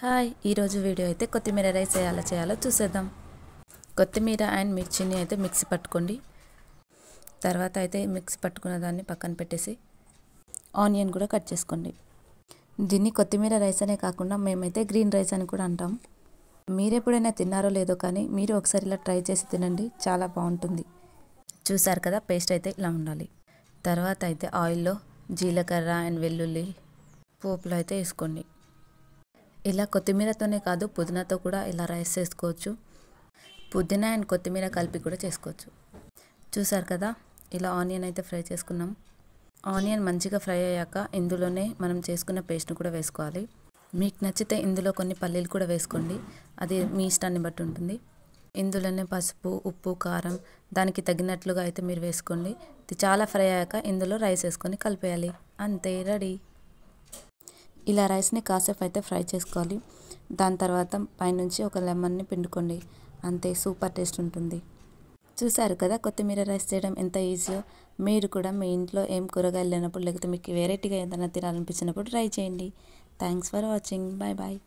Hi ఈరోజు video అయితే కొత్తిమీర రైస్ ఎలా చేయాలో చూసేద్దాం. కొత్తిమీర అండ్ మిర్చిని అయితే మిక్సీ పట్టుకోండి. తర్వాత అయితే మిక్సీ పట్టుకున్న దాన్ని పక్కన పెట్టేసి ఆనియన్ కూడా కట్ చేసుకోండి. దీన్ని కొత్తిమీర రైస్ అనే కాకుండా మేమైతే గ్రీన్ రైస్ అని కూడా అంటాం. మీరు ఎప్పుడైనా తిన్నారో లేదో కానీ మీరు ఒకసారి ఇలా ట్రై చేసి తినండి, చాలా బాగుంటుంది. చూసారు కదా, పేస్ట్ అయితే ఇలా ఉండాలి. తర్వాత అయితే ఆయిల్లో జీలకర్ర అండ్ వెల్లుల్లి పోపులో అయితే వేసుకోండి. ఇలా కొత్తిమీరతోనే కాదు, పుదీనాతో కూడా ఇలా రైస్ చేసుకోవచ్చు. పుదీనా అండ్ కొత్తిమీర కలిపి కూడా చేసుకోవచ్చు. చూసారు కదా, ఇలా ఆనియన్ అయితే ఫ్రై చేసుకున్నాం. ఆనియన్ మంచిగా ఫ్రై అయ్యాక ఇందులోనే మనం చేసుకున్న పేస్ట్ని కూడా వేసుకోవాలి. మీకు నచ్చితే ఇందులో కొన్ని పల్లీలు కూడా వేసుకోండి, అది మీ ఇష్టాన్ని బట్టి ఉంటుంది. ఇందులోనే పసుపు, ఉప్పు, కారం దానికి తగినట్లుగా అయితే మీరు వేసుకోండి. ఇది చాలా ఫ్రై అయ్యాక ఇందులో రైస్ వేసుకొని కలిపేయాలి. అంతే, రెడీ. ఇలా రైస్ని కాసేపు అయితే ఫ్రై చేసుకోవాలి. దాని తర్వాత పైనుంచి ఒక లెమన్ని పిండుకోండి. అంతే, సూపర్ టేస్ట్ ఉంటుంది. చూసారు కదా, కొత్తిమీర రైస్ చేయడం ఎంత ఈజీయో. మీరు కూడా మీ ఇంట్లో ఏం కూరగాయలు లేనప్పుడు, లేకపోతే మీకు వెరైటీగా ఏదైనా తినాలనిపించినప్పుడు ట్రై చేయండి. Thanks for watching. Bye bye.